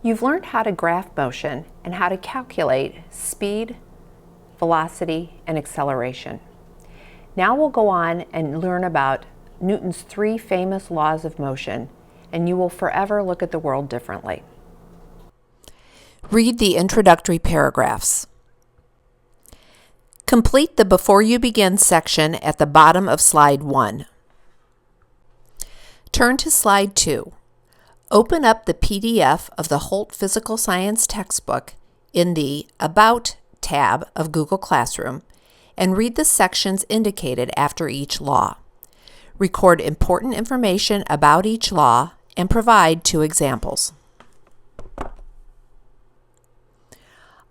You've learned how to graph motion and how to calculate speed, velocity, and acceleration. Now we'll go on and learn about Newton's 3 famous laws of motion, and you will forever look at the world differently. Read the introductory paragraphs. Complete the Before You Begin section at the bottom of slide 1. Turn to slide 2. Open up the PDF of the Holt Physical Science textbook in the About tab of Google Classroom and read the sections indicated after each law. Record important information about each law and provide 2 examples.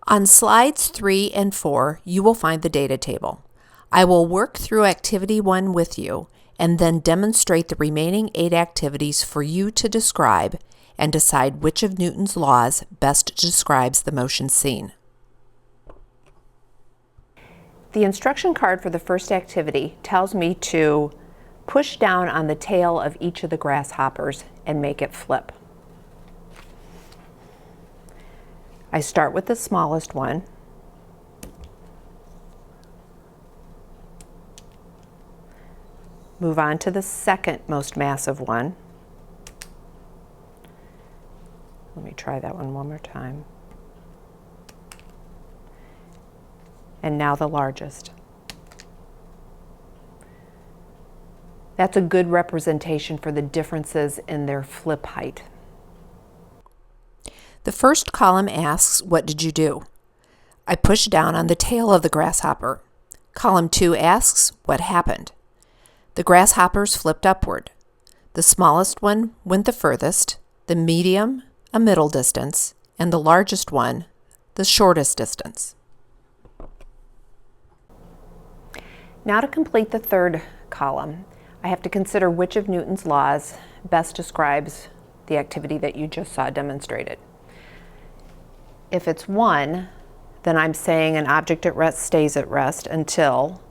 On slides 3 and 4, you will find the data table. I will work through activity 1 with you and then demonstrate the remaining 8 activities for you to describe and decide which of Newton's laws best describes the motion seen. The instruction card for the first activity tells me to push down on the tail of each of the grasshoppers and make it flip. I start with the smallest one. Move on to the second most massive one. Let me try that one more time. And now the largest. That's a good representation for the differences in their flip height. The first column asks, what did you do? I pushed down on the tail of the grasshopper. Column 2 asks, what happened? The grasshoppers flipped upward. The smallest one went the furthest, the medium, a middle distance, and the largest one, the shortest distance. Now to complete the third column, I have to consider which of Newton's laws best describes the activity that you just saw demonstrated. If it's 1, then I'm saying an object at rest stays at rest until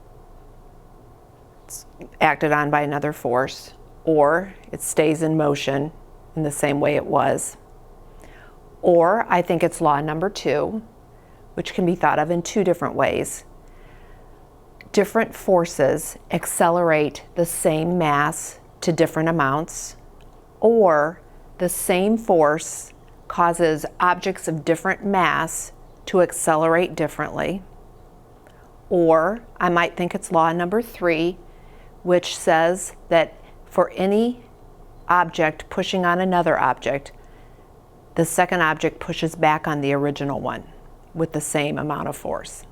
it's acted on by another force, or it stays in motion in the same way it was. Or I think it's law number 2, which can be thought of in 2 different ways. Different forces accelerate the same mass to different amounts, or the same force causes objects of different mass to accelerate differently. Or I might think it's law number 3, which says that for any object pushing on another object, the second object pushes back on the original one with the same amount of force.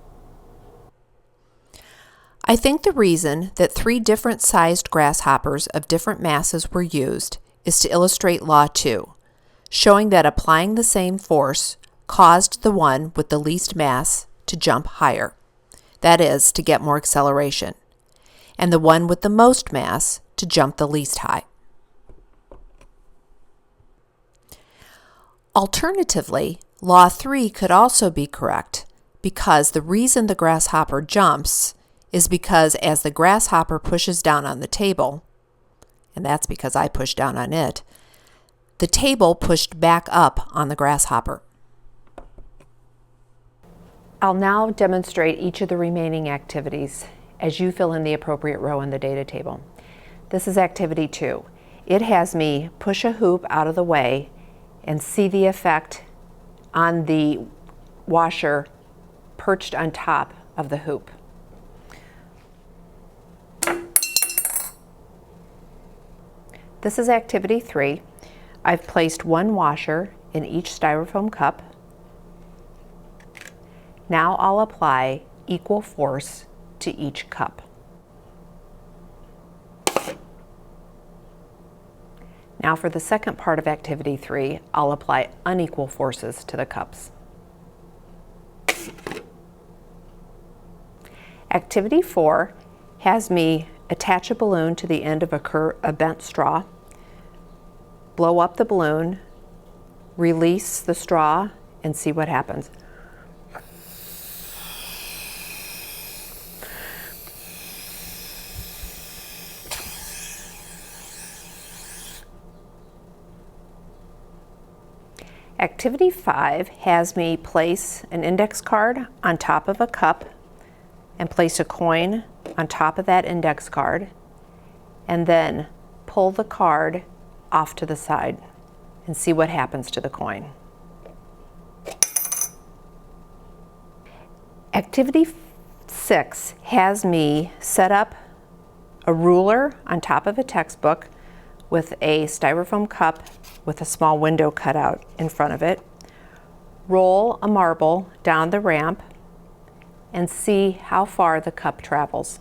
I think the reason that 3 different sized grasshoppers of different masses were used is to illustrate Law 2, showing that applying the same force caused the one with the least mass to jump higher, that is, to get more acceleration, and the one with the most mass to jump the least high. Alternatively, Law 3 could also be correct because the reason the grasshopper jumps is because as the grasshopper pushes down on the table, and that's because I pushed down on it, the table pushed back up on the grasshopper. I'll now demonstrate each of the remaining activities as you fill in the appropriate row in the data table. This is activity 2. It has me push a hoop out of the way and see the effect on the washer perched on top of the hoop. This is activity 3. I've placed 1 washer in each styrofoam cup. Now I'll apply equal force to each cup. Now for the second part of activity 3, I'll apply unequal forces to the cups. Activity 4 has me attach a balloon to the end of a bent straw, blow up the balloon, release the straw, and see what happens. Activity 5 has me place an index card on top of a cup and place a coin on top of that index card, and then pull the card off to the side and see what happens to the coin. Activity 6 has me set up a ruler on top of a textbook with a styrofoam cup with a small window cut out in front of it. Roll a marble down the ramp and see how far the cup travels.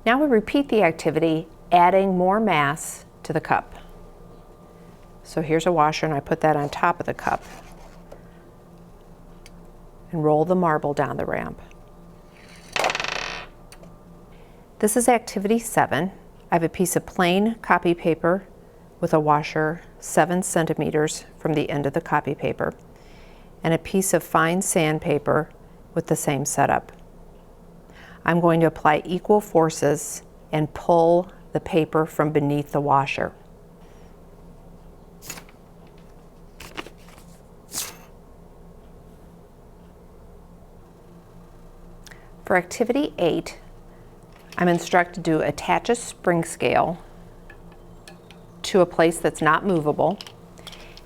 Now we repeat the activity, adding more mass to the cup. So here's a washer and I put that on top of the cup and roll the marble down the ramp. This is activity 7. I have a piece of plain copy paper with a washer 7 centimeters from the end of the copy paper and a piece of fine sandpaper with the same setup. I'm going to apply equal forces and pull the paper from beneath the washer. For activity 8, I'm instructed to attach a spring scale to a place that's not movable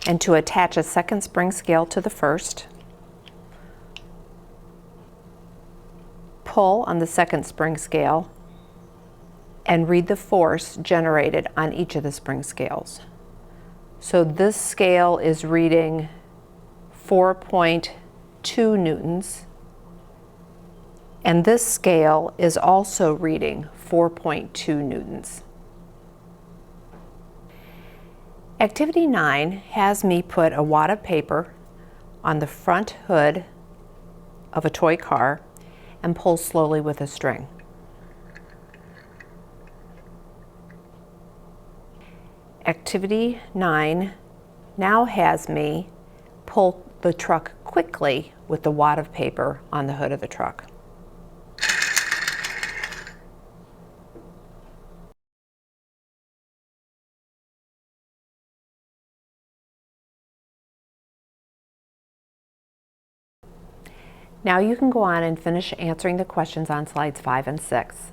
and to attach a second spring scale to the first, pull on the second spring scale, and read the force generated on each of the spring scales. So this scale is reading 4.2 newtons, and this scale is also reading 4.2 newtons. Activity 9 has me put a wad of paper on the front hood of a toy car and pull slowly with a string. Activity 9 now has me pull the truck quickly with the wad of paper on the hood of the truck. Now you can go on and finish answering the questions on slides 5 and 6.